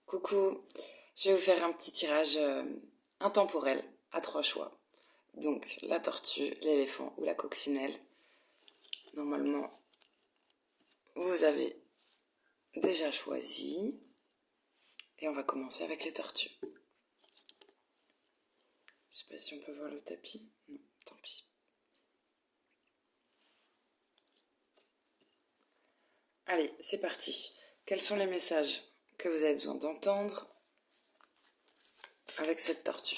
Coucou, je vais vous faire un petit tirage intemporel à 3 choix. Donc la tortue, l'éléphant ou la coccinelle. Normalement, vous avez déjà choisi. Et on va commencer avec les tortues. Je sais pas si on peut voir le tapis. Non, tant pis. Allez, c'est parti. Quels sont les messages que vous avez besoin d'entendre avec cette tortue?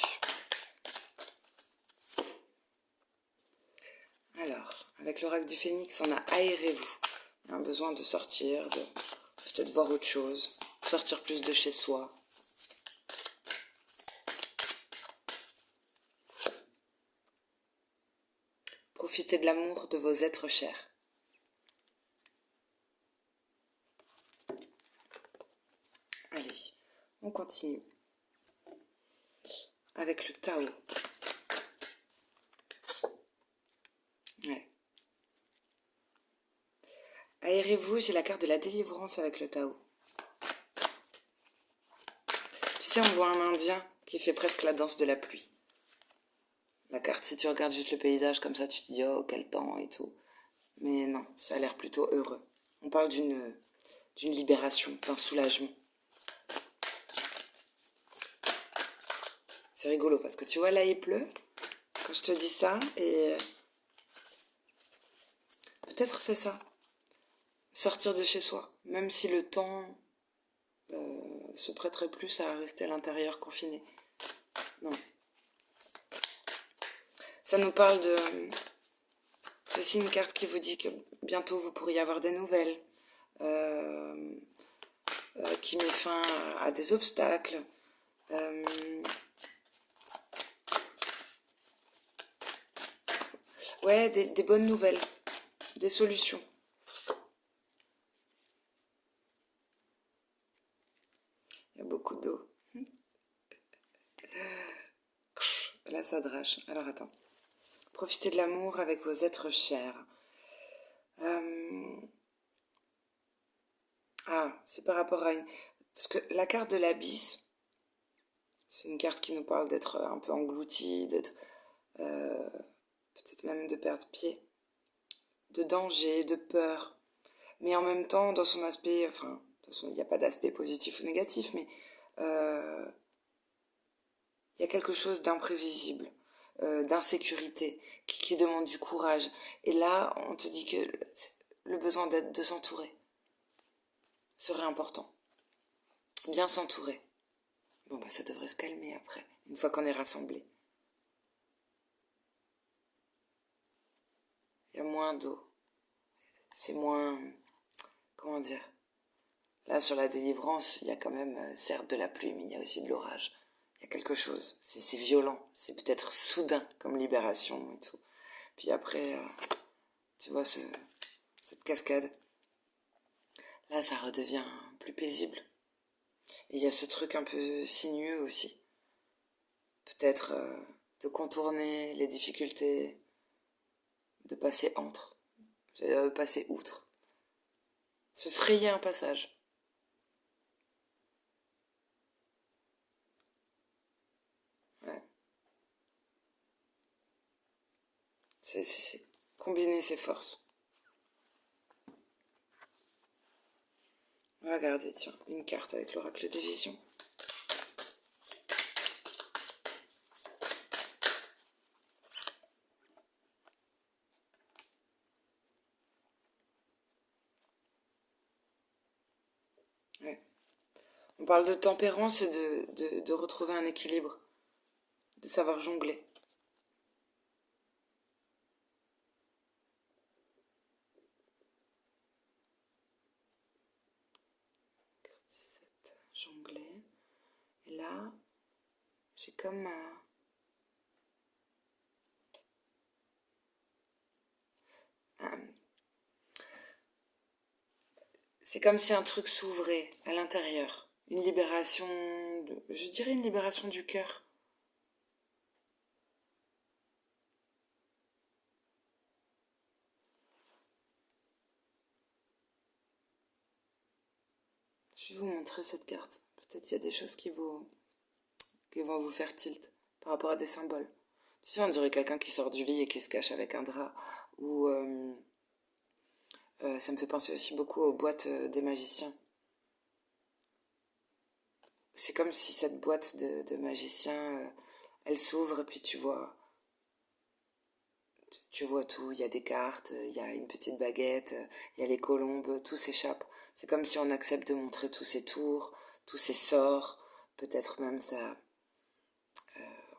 Alors, avec l'oracle du phénix, on a aérez-vous. Il y a un besoin de sortir, de peut-être voir autre chose, sortir plus de chez soi. Profitez de l'amour de vos êtres chers. Allez, on continue avec le Tao. Ouais. Aérez-vous, j'ai la carte de la délivrance avec le Tao. Tu sais, on voit un Indien qui fait presque la danse de la pluie. La carte, si tu regardes juste le paysage comme ça, tu te dis oh quel temps et tout. Mais non, ça a l'air plutôt heureux. On parle d'une libération, d'un soulagement. C'est rigolo parce que tu vois là il pleut quand je te dis ça et peut-être c'est ça. Sortir de chez soi, même si le temps se prêterait plus à rester à l'intérieur confiné. Non. Ça nous parle de... C'est aussi une carte qui vous dit que bientôt vous pourriez avoir des nouvelles, qui met fin à des obstacles. Ouais, des bonnes nouvelles, des solutions. Il y a beaucoup d'eau. Là, ça drache. Alors, attends. Profitez de l'amour avec vos êtres chers. Ah, c'est par rapport à une... Parce que la carte de l'abysse, c'est une carte qui nous parle d'être un peu englouti, d'être... peut-être même de perdre pied, de danger, de peur. Mais en même temps, dans son aspect... Enfin, de toute façon, il n'y a pas d'aspect positif ou négatif, mais... il y a quelque chose d'imprévisible, d'insécurité, qui demande du courage. Et là, on te dit que le besoin de s'entourer serait important. Bien s'entourer. Bon, bah ça devrait se calmer après, une fois qu'on est rassemblés. Il y a moins d'eau. C'est moins... Comment dire? Là, sur la délivrance, il y a quand même, certes, de la pluie, mais il y a aussi de l'orage. Il y a quelque chose. C'est violent. C'est peut-être soudain comme libération et tout. Puis après, tu vois, cette cascade. Là, ça redevient plus paisible. Et il y a ce truc un peu sinueux aussi. Peut-être de contourner les difficultés, de passer entre, passer outre. Se frayer un passage. Ouais. C'est combiner ses forces. On va regarder, tiens, une carte avec l'oracle des visions. Ouais. On parle de tempérance et de retrouver un équilibre, de savoir jongler. Jongler. Et là, j'ai comme c'est comme si un truc s'ouvrait à l'intérieur. Une libération, je dirais une libération du cœur. Je vais vous montrer cette carte. Peut-être il y a des choses qui vont vous faire tilt par rapport à des symboles. Tu sais, on dirait quelqu'un qui sort du lit et qui se cache avec un drap. Ou ça me fait penser aussi beaucoup aux boîtes des magiciens. C'est comme si cette boîte de magicien, elle s'ouvre et puis tu vois tout. Il y a des cartes, il y a une petite baguette, il y a les colombes, tout s'échappe. C'est comme si on accepte de montrer tous ses tours, tous ses sorts, peut-être même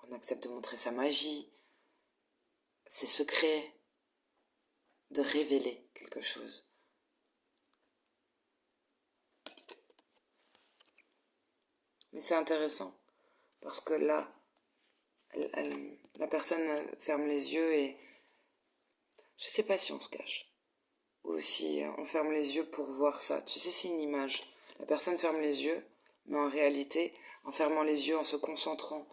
on accepte de montrer sa magie, ses secrets, de révéler quelque chose. Mais c'est intéressant, parce que là, la personne ferme les yeux et je sais pas si on se cache. Ou si on ferme les yeux pour voir ça. Tu sais, c'est une image. La personne ferme les yeux, mais en réalité, en fermant les yeux, en se concentrant,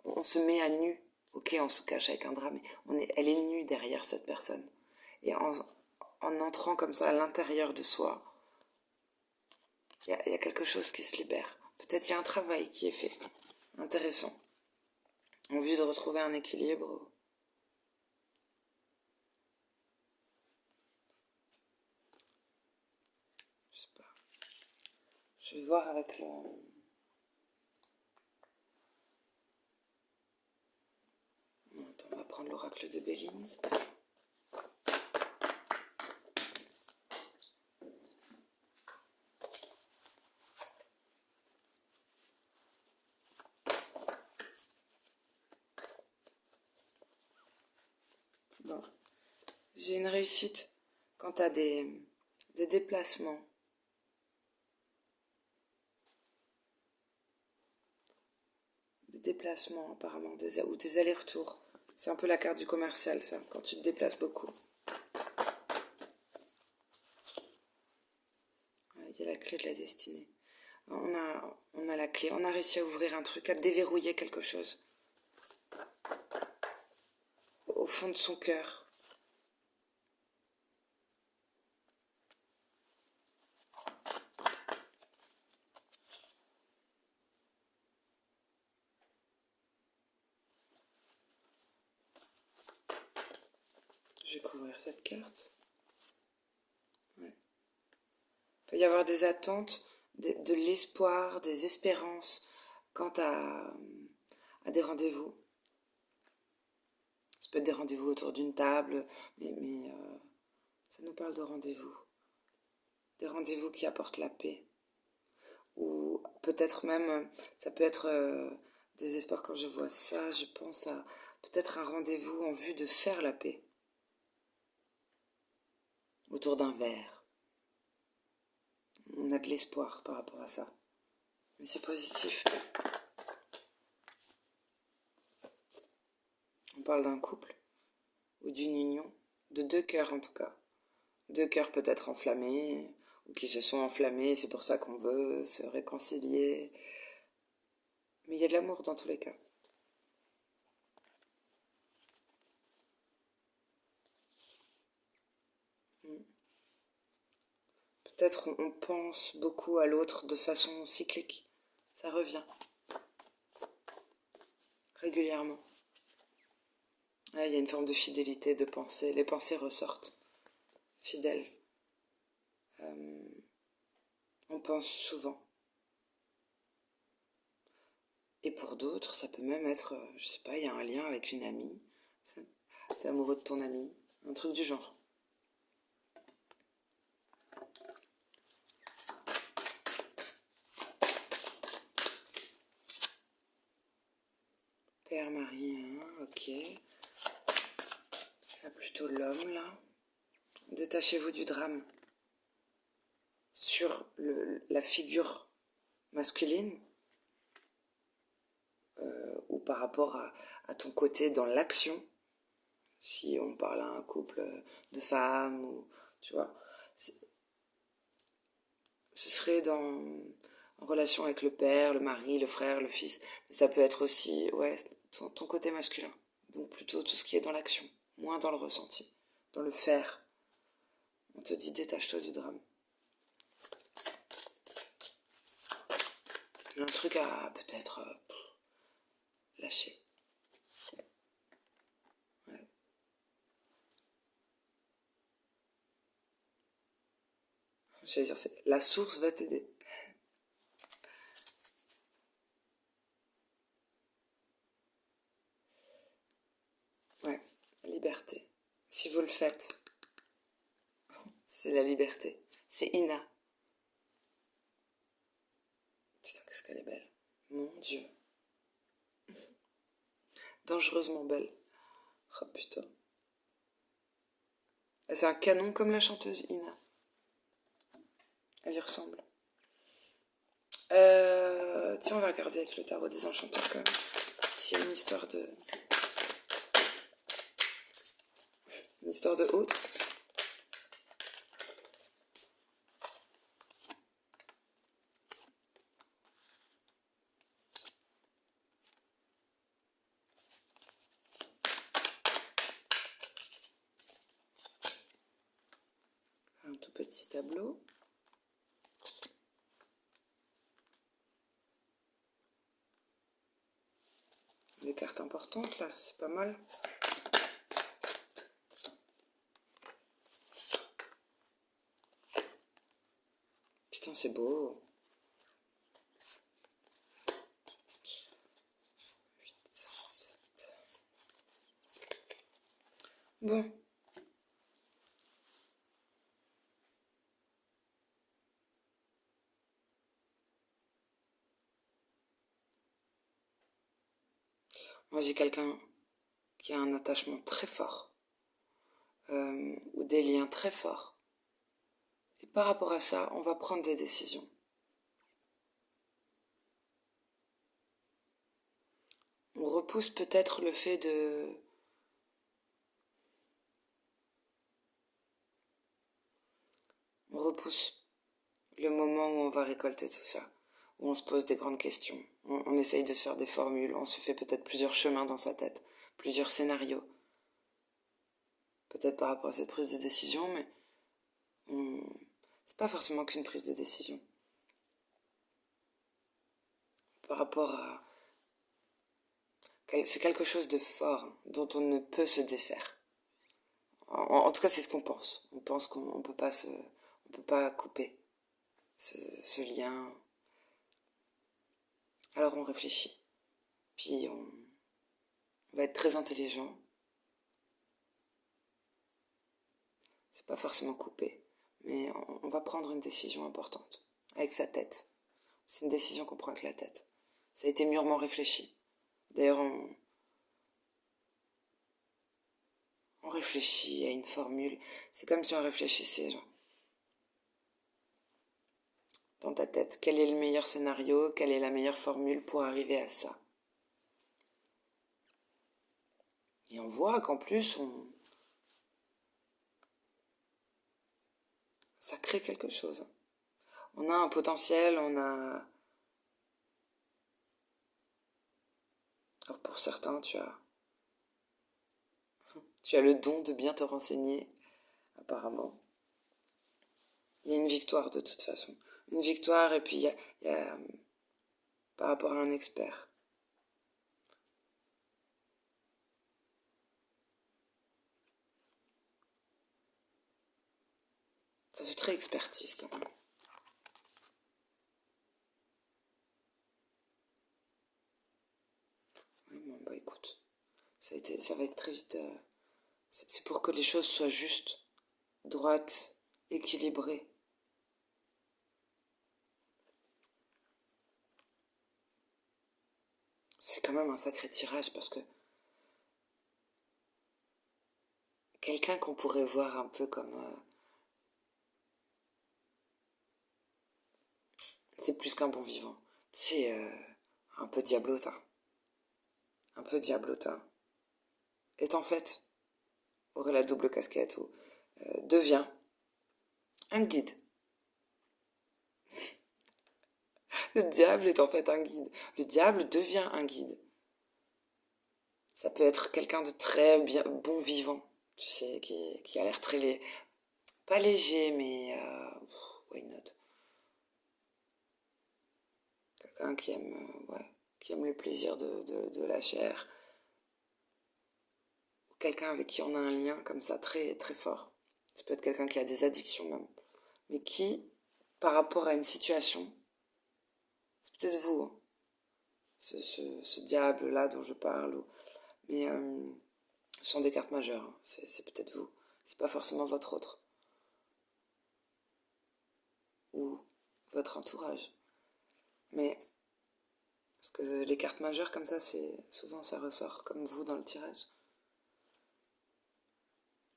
on se met à nu. Ok, on se cache avec un drap, mais elle est nue derrière cette personne. Et en entrant comme ça à l'intérieur de soi, il y a quelque chose qui se libère. Peut-être il y a un travail qui est fait. Intéressant. En vue de retrouver un équilibre. Je sais pas. Je vais voir avec le... Attends, on va prendre l'oracle de Béline. Bon. J'ai une réussite quant à des déplacements. Des déplacements apparemment, ou des allers-retours. C'est un peu la carte du commercial ça, quand tu te déplaces beaucoup. Il y a la clé de la destinée. On a la clé, on a réussi à ouvrir un truc, à déverrouiller quelque chose. Au fond de son cœur. Je vais couvrir cette carte. Ouais. Il peut y avoir des attentes, de l'espoir, des espérances quant à des rendez-vous. Ça peut être des rendez-vous autour d'une table, mais ça nous parle de rendez-vous. Des rendez-vous qui apportent la paix. Ou peut-être même, ça peut être des espoirs quand je vois ça, je pense à peut-être un rendez-vous en vue de faire la paix. Autour d'un verre. On a de l'espoir par rapport à ça. Mais c'est positif. On parle d'un couple, ou d'une union, de deux cœurs en tout cas. Deux cœurs peut-être enflammés, ou qui se sont enflammés, c'est pour ça qu'on veut se réconcilier. Mais il y a de l'amour dans tous les cas. Peut-être on pense beaucoup à l'autre de façon cyclique. Ça revient. Régulièrement. Ouais, il y a une forme de fidélité, de pensée. Les pensées ressortent. Fidèles. On pense souvent. Et pour d'autres, ça peut même être, je sais pas, il y a un lien avec une amie. T'es amoureux de ton amie. Un truc du genre. Père, Marie, ok. Là, plutôt l'homme, là. Détachez-vous du drame. Sur la figure masculine, ou par rapport à ton côté dans l'action, si on parle à un couple de femmes, ou tu vois, ce serait en relation avec le père, le mari, le frère, le fils, mais ça peut être aussi, ouais, ton côté masculin, donc plutôt tout ce qui est dans l'action, moins dans le ressenti, dans le faire. On te dit détache-toi du drame. Un truc à peut-être lâcher. Ouais. J'allais dire, la source va t'aider. Ouais, la liberté. Si vous le faites, c'est la liberté. C'est Ina. Putain, qu'est-ce qu'elle est belle. Mon Dieu. Dangereusement belle. Oh putain. C'est un canon comme la chanteuse Ina. Elle y ressemble. Tiens, on va regarder avec le tarot des enchanteurs quand même. S'il y a une histoire de... Une histoire de autre. Un tout petit tableau. Des cartes importantes là, c'est pas mal. Putain, c'est beau. 8, 7. Bon. Moi, j'ai quelqu'un qui a un attachement très fort, ou des liens très forts. Et par rapport à ça, on va prendre des décisions. On repousse peut-être le fait de... On repousse le moment où on va récolter tout ça, où on se pose des grandes questions. On essaye de se faire des formules, on se fait peut-être plusieurs chemins dans sa tête, plusieurs scénarios. Peut-être par rapport à cette prise de décision, mais c'est pas forcément qu'une prise de décision. Par rapport à... C'est quelque chose de fort dont on ne peut se défaire. En tout cas, c'est ce qu'on pense. On pense qu'on peut pas on peut pas couper ce lien. Alors on réfléchit. Puis on va être très intelligent. C'est pas forcément couper, mais on va prendre une décision importante avec sa tête. C'est une décision qu'on prend avec la tête. Ça a été mûrement réfléchi. D'ailleurs, on réfléchit à une formule. C'est comme si on réfléchissait, genre, dans ta tête. Quel est le meilleur scénario? Quelle est la meilleure formule pour arriver à ça? Et on voit qu'en plus, ça crée quelque chose. On a un potentiel, on a... Alors pour certains, tu as le don de bien te renseigner, apparemment. Il y a une victoire de toute façon. Une victoire et puis il y a par rapport à un expert. Ça fait très expertise quand même. Oui, bon, bah écoute, ça va être très vite. C'est pour que les choses soient justes, droites, équilibrées. C'est quand même un sacré tirage parce que quelqu'un qu'on pourrait voir un peu comme... c'est plus qu'un bon vivant. C'est un peu diablotin. Un peu diablotin. Est en fait, aurait la double casquette ou devient un guide. Le diable est en fait un guide. Le diable devient un guide. Ça peut être quelqu'un de très bien, bon vivant, tu sais, qui a l'air très... Pas léger, mais... why not? quelqu'un qui aime le plaisir de la chair, ou quelqu'un avec qui on a un lien comme ça très, très fort. Ça peut être quelqu'un qui a des addictions même, mais qui, par rapport à une situation, c'est peut-être vous, hein, ce diable-là dont je parle, mais ce sont des cartes majeures, hein, c'est peut-être vous, c'est pas forcément votre autre, ou votre entourage. Mais, parce que les cartes majeures comme ça, souvent ça ressort comme vous dans le tirage.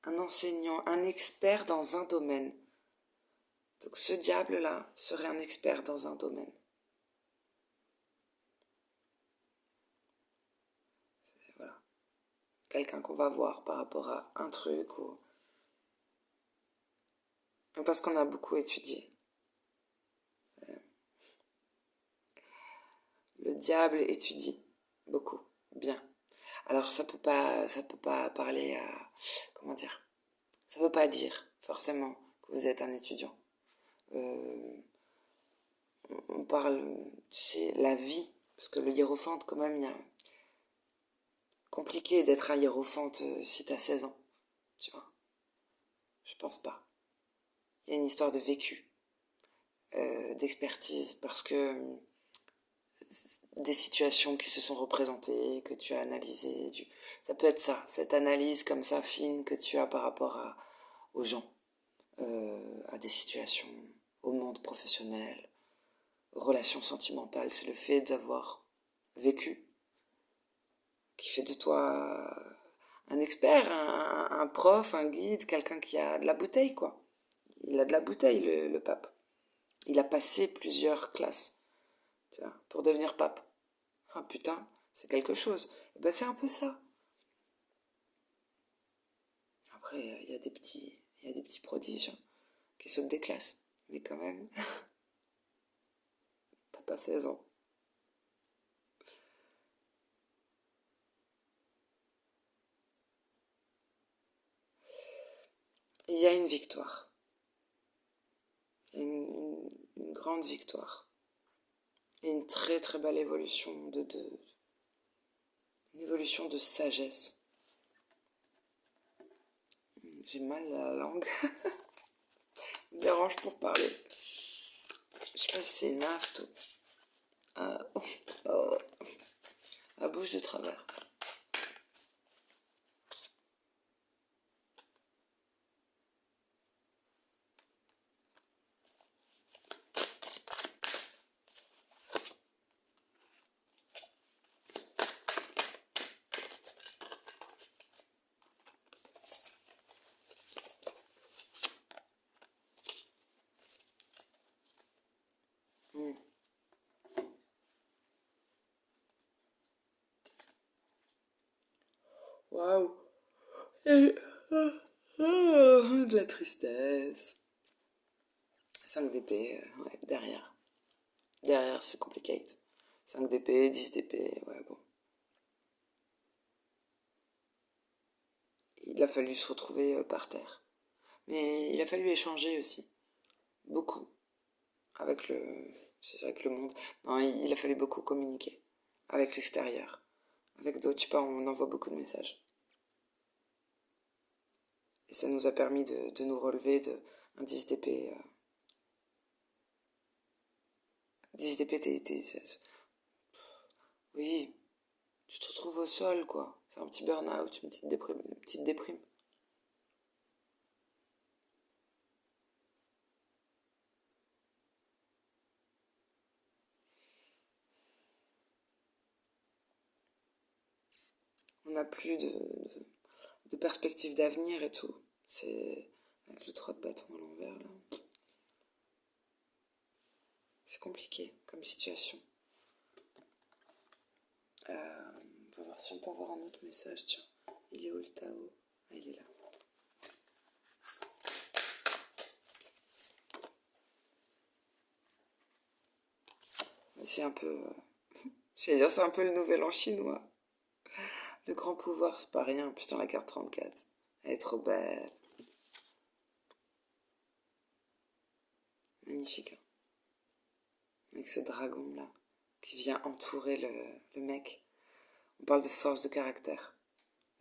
Un enseignant, un expert dans un domaine. Donc ce diable-là serait un expert dans un domaine. Voilà. Quelqu'un qu'on va voir par rapport à un truc ou... Parce qu'on a beaucoup étudié. Le diable étudie beaucoup, bien. Alors ça peut pas parler à... Comment dire? Ça veut pas dire forcément que vous êtes un étudiant. On parle, tu sais, la vie, parce que le hiérophante, quand même, il y a compliqué d'être un hiérophante si t'as 16 ans, tu vois. Je pense pas. Il y a une histoire de vécu, d'expertise, parce que des situations qui se sont représentées, que tu as analysées, ça peut être ça, cette analyse comme ça fine que tu as par rapport aux gens, à des situations, au monde professionnel, aux relations sentimentales. C'est le fait d'avoir vécu qui fait de toi un expert, un prof, un guide, quelqu'un qui a de la bouteille, quoi. Il a de la bouteille, le pape. Il a passé plusieurs classes, tu vois, pour devenir pape. Ah putain, c'est quelque chose. Et ben c'est un peu ça. Après, il y a des petits prodiges hein, qui sautent des classes. Mais quand même, t'as pas 16 ans. Il y a une victoire. Il y a une grande victoire. Et une très très belle évolution une évolution de sagesse. J'ai mal à la langue. Me dérange pour parler. Je sais pas si c'est une afte ou... Ah, oh, la bouche de travers. Waouh. De la tristesse. 5 d'épée, ouais, derrière. Derrière, c'est compliqué. 5 d'épée, 10 d'épée, ouais, bon. Il a fallu se retrouver par terre. Mais il a fallu échanger aussi. Beaucoup. Avec le... C'est vrai que le monde... Non, il a fallu beaucoup communiquer. Avec l'extérieur. Avec d'autres, je sais pas, on envoie beaucoup de messages. Et ça nous a permis de nous relever de un 10 d'épée. 10 d'épée, oui, tu te retrouves au sol, quoi. C'est un petit burn-out, une petite déprime. On n'a plus de perspective d'avenir et tout. C'est avec le 3 de bâton à l'envers, là. C'est compliqué comme situation. On va voir si on peut avoir un autre message, tiens. Il est où le Tao? Ah, il est là. C'est un peu... J'allais dire, c'est un peu le nouvel an chinois. Le grand pouvoir, c'est pas rien. Putain, la carte 34. Elle est trop belle. Magnifique. Hein. Avec ce dragon là. qui vient entourer le mec. On parle de force de caractère,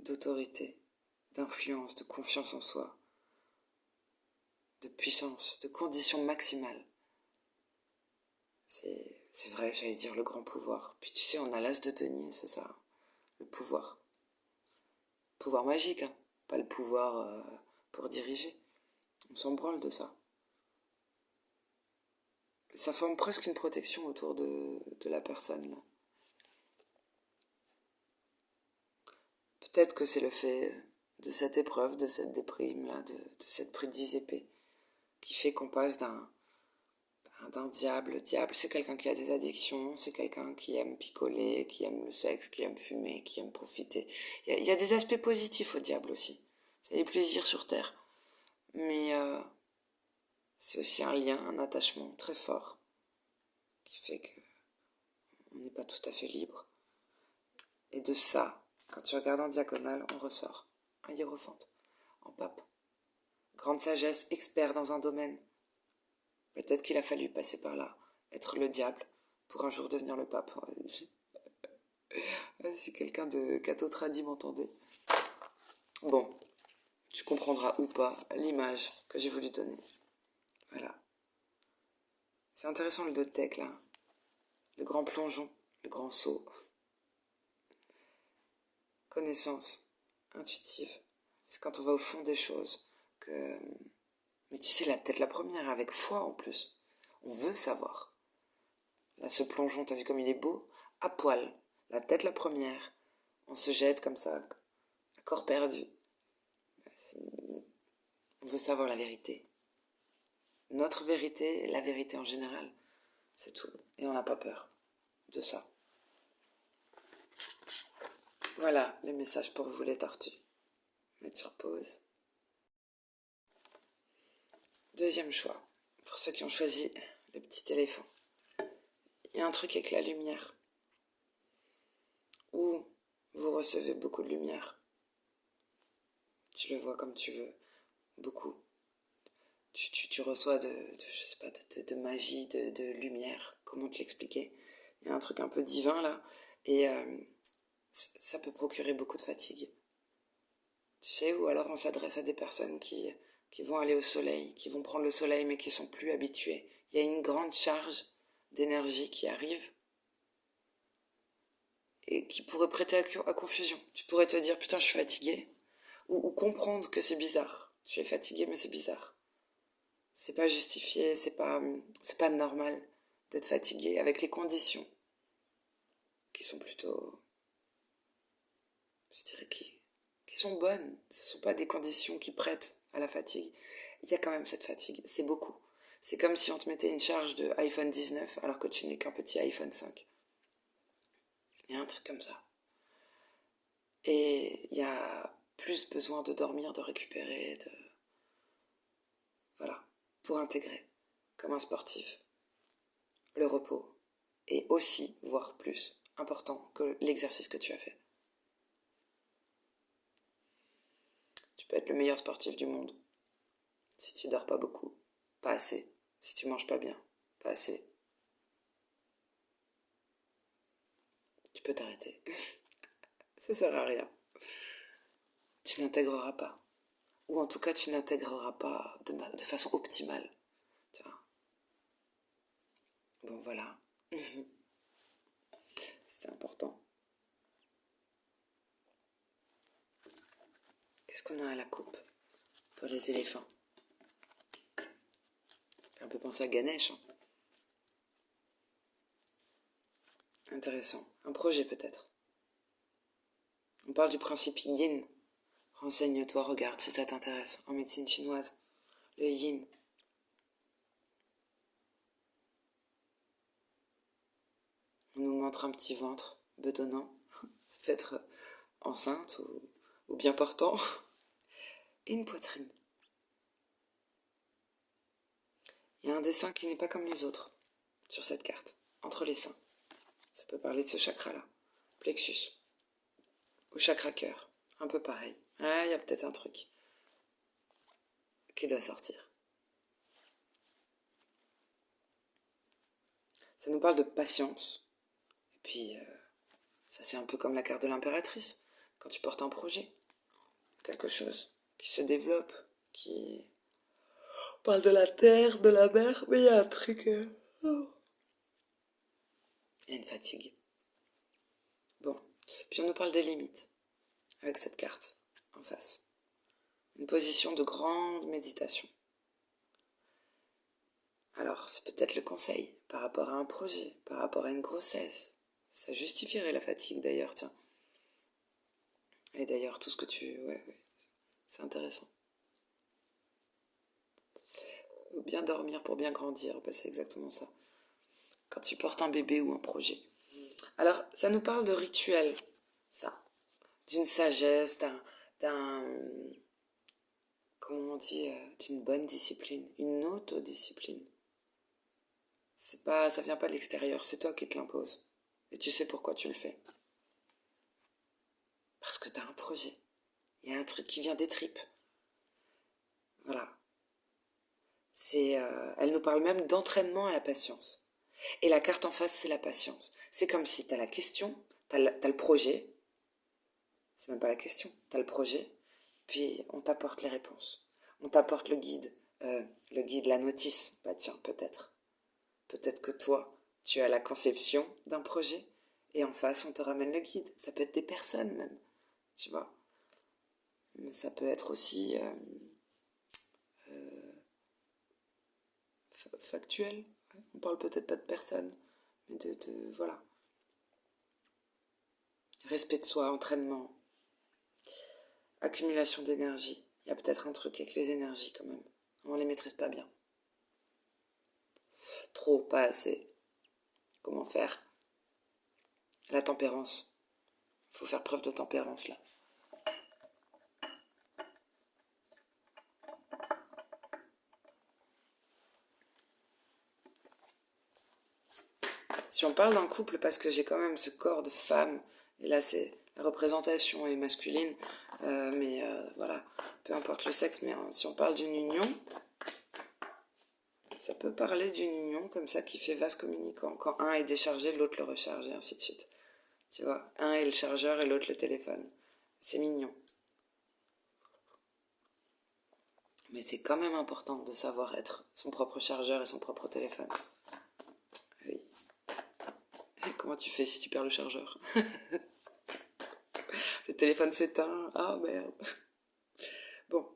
d'autorité, d'influence, de confiance en soi, de puissance, de condition maximale. C'est vrai, j'allais dire le grand pouvoir. Puis tu sais, on a l'as de denier, c'est ça, le pouvoir. Pouvoir magique, hein, pas le pouvoir pour diriger. On s'en branle de ça. Ça forme presque une protection autour de la personne, là. Peut-être que c'est le fait de cette épreuve, de cette déprime, là, de cette prise 10 épées, qui fait qu'on passe d'un diable. Le diable, c'est quelqu'un qui a des addictions, c'est quelqu'un qui aime picoler, qui aime le sexe, qui aime fumer, qui aime profiter. Il y a des aspects positifs au diable aussi. C'est des plaisirs sur terre. Mais c'est aussi un lien, un attachement très fort qui fait qu'on n'est pas tout à fait libre. Et de ça, quand tu regardes en diagonale, on ressort un hiérophante en pape. Grande sagesse, expert dans un domaine. Peut-être qu'il a fallu passer par là, être le diable, pour un jour devenir le pape. Si quelqu'un de catho tradi m'entendait. Bon, tu comprendras ou pas l'image que j'ai voulu donner. Voilà. C'est intéressant le deux deck là. Le grand plongeon, le grand saut. Connaissance intuitive. C'est quand on va au fond des choses que... Mais tu sais, la tête la première, avec foi en plus. On veut savoir. Là, ce plongeon, t'as vu comme il est beau? À poil, la tête la première. On se jette comme ça, à corps perdu. On veut savoir la vérité. Notre vérité, la vérité en général, c'est tout. Et on n'a pas peur de ça. Voilà les messages pour vous les tortues. Mettre sur pause. Deuxième choix, pour ceux qui ont choisi le petit éléphant. Il y a un truc avec la lumière. Ou vous recevez beaucoup de lumière. Tu le vois comme tu veux. Beaucoup. Tu reçois je sais pas, de magie, de lumière. Comment te l'expliquer? Il y a un truc un peu divin là. Et ça peut procurer beaucoup de fatigue. Tu sais, ou alors on s'adresse à des personnes qui vont aller au soleil, qui vont prendre le soleil mais qui sont plus habituées. Il y a une grande charge d'énergie qui arrive et qui pourrait prêter à confusion. Tu pourrais te dire putain je suis fatiguée ou comprendre que c'est bizarre. Tu es fatigué mais c'est bizarre. C'est pas justifié, c'est pas normal d'être fatigué avec les conditions qui sont plutôt, je dirais, qui sont bonnes. Ce sont pas des conditions qui prêtent à la fatigue. Il y a quand même cette fatigue, c'est beaucoup. C'est comme si on te mettait une charge de iPhone 19 alors que tu n'es qu'un petit iPhone 5. Il y a un truc comme ça. Et il y a plus besoin de dormir, de récupérer, voilà, pour intégrer, comme un sportif. Le repos est aussi, voire plus, important que l'exercice que tu as fait. Tu peux être le meilleur sportif du monde. Si tu dors pas beaucoup, pas assez. Si tu manges pas bien, pas assez. Tu peux t'arrêter. Ça sert à rien. Tu n'intégreras pas. Ou en tout cas, tu n'intégreras pas de façon optimale. Tu vois. Bon, voilà. C'est important. Qu'est-ce qu'on a à la coupe pour les éléphants? Un peu penser à Ganesh. Hein. Intéressant. Un projet peut-être. On parle du principe yin. Renseigne-toi, regarde si ça t'intéresse. En médecine chinoise. Le yin. On nous montre un petit ventre bedonnant. Ça peut être enceinte ou bien portant. Et une poitrine. Il y a un dessin qui n'est pas comme les autres sur cette carte, entre les seins. Ça peut parler de ce chakra-là. Plexus. Ou chakra cœur. Un peu pareil. Ah, il y a peut-être un truc qui doit sortir. Ça nous parle de patience, Puis, ça c'est un peu comme la carte de l'impératrice. Quand tu portes un projet, quelque chose qui se développe, qui... On parle de la terre, de la mer, mais il y a un truc... oh. Il y a une fatigue. Bon, puis on nous parle des limites, avec cette carte en face. Une position de grande méditation. Alors, c'est peut-être le conseil par rapport à un projet, par rapport à une grossesse. Ça justifierait la fatigue d'ailleurs, tiens. Et d'ailleurs, tout ce que tu... Ouais, c'est intéressant. Bien dormir pour bien grandir, ben c'est exactement ça. Quand tu portes un bébé ou un projet. Alors, ça nous parle de rituel, ça. D'une sagesse, comment on dit, d'une bonne discipline, une autodiscipline. Ça vient pas de l'extérieur, c'est toi qui te l'imposes. Et tu sais pourquoi tu le fais. Parce que t'as un projet. Il y a un truc qui vient des tripes. Voilà. Elle nous parle même d'entraînement à la patience. Et la carte en face, c'est la patience. C'est comme si t'as la question, t'as le projet. C'est même pas la question, t'as le projet. Puis on t'apporte les réponses. On t'apporte le guide, la notice. Bah tiens, peut-être. Peut-être que toi, tu as la conception d'un projet et en face, on te ramène le guide. Ça peut être des personnes même, tu vois. Mais ça peut être aussi factuel. On parle peut-être pas de personnes, mais voilà. Respect de soi, entraînement, accumulation d'énergie. Il y a peut-être un truc avec les énergies quand même. On les maîtrise pas bien. Trop, pas assez. Comment faire? La tempérance. Il faut faire preuve de tempérance là. Si on parle d'un couple, parce que j'ai quand même ce corps de femme, et là c'est la représentation est masculine, mais voilà, peu importe le sexe, mais si on parle d'une union, ça peut parler d'une union comme ça qui fait vase communicant. Quand un est déchargé, l'autre le recharge et ainsi de suite. Tu vois, un est le chargeur et l'autre le téléphone. C'est mignon. Mais c'est quand même important de savoir être son propre chargeur et son propre téléphone. Oui. Et comment tu fais si tu perds le chargeur? Le téléphone s'éteint. Ah merde. Bon.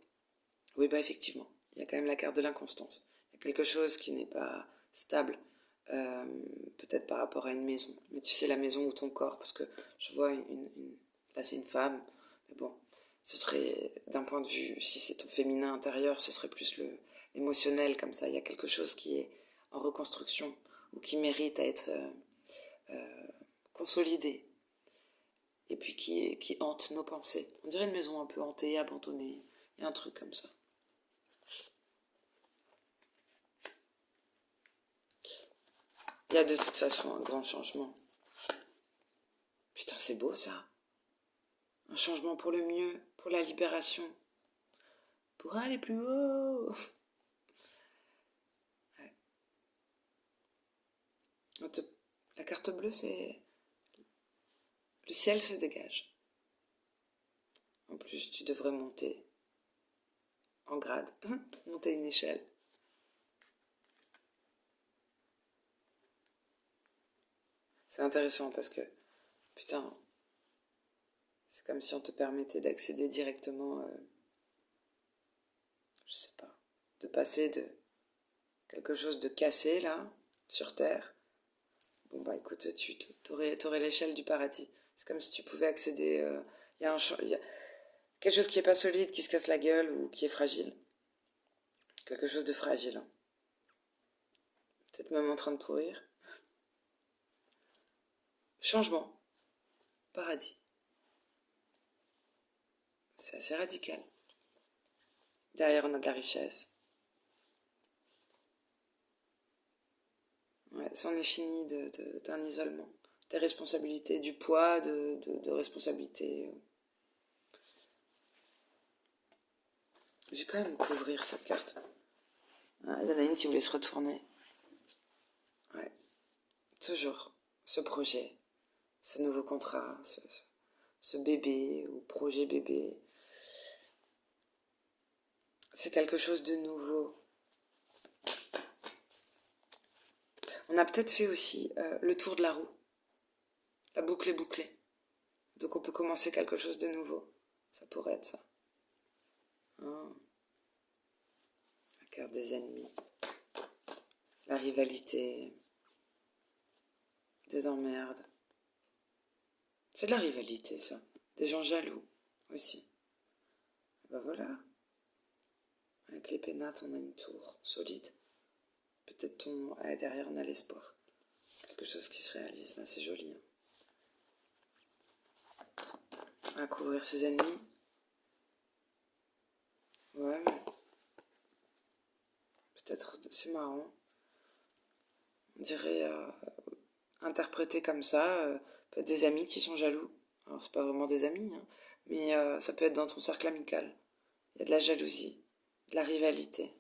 Oui, bah effectivement. Il y a quand même la carte de l'inconstance. Il y a quelque chose qui n'est pas stable. Peut-être par rapport à une maison. Mais tu sais, la maison ou ton corps. Parce que je vois là, c'est une femme. Mais bon, ce serait, d'un point de vue, si c'est ton féminin intérieur, ce serait plus l'émotionnel, comme ça. Il y a quelque chose qui est en reconstruction ou qui mérite à être consolidé. Et puis qui hante nos pensées. On dirait une maison un peu hantée, abandonnée. Il y a un truc comme ça. Il y a de toute façon un grand changement. Putain, c'est beau ça. Un changement pour le mieux, pour la libération. Pour aller plus haut. Ouais. La carte bleue, c'est... Le ciel se dégage. En plus, tu devrais monter en grade. Monter une échelle. C'est intéressant parce que, putain, c'est comme si on te permettait d'accéder directement, je sais pas, de passer de quelque chose de cassé, là, sur Terre. Bon, bah écoute, t'aurais l'échelle du paradis. C'est comme si tu pouvais accéder... Il y a quelque chose qui est pas solide, qui se casse la gueule ou qui est fragile. Quelque chose de fragile. Hein. Peut-être même en train de pourrir. Changement. Paradis. C'est assez radical. Derrière, on a de la richesse. Ouais, c'en est fini d'un isolement. Des responsabilités, du poids, de responsabilités. J'ai quand même couvrir cette carte. Ah, il y en a une qui voulait se retourner. Ouais. Toujours. Ce projet. ce nouveau contrat, ce bébé ou projet bébé. C'est quelque chose de nouveau. On a peut-être fait aussi le tour de la roue. La boucle est bouclée. Donc on peut commencer quelque chose de nouveau. Ça pourrait être ça. Hein, la carte des ennemis. La rivalité. Des emmerdes. C'est de la rivalité, ça. Des gens jaloux aussi. Ben voilà. Avec les pénates, on a une tour solide. Peut-être derrière, on a l'espoir. Quelque chose qui se réalise. Là, c'est joli. Hein. On va couvrir ses ennemis. Ouais, mais peut-être c'est marrant. On dirait interpréter comme ça, peut-être des amis qui sont jaloux. Alors c'est pas vraiment des amis, hein, mais ça peut être dans ton cercle amical. Il y a de la jalousie, de la rivalité.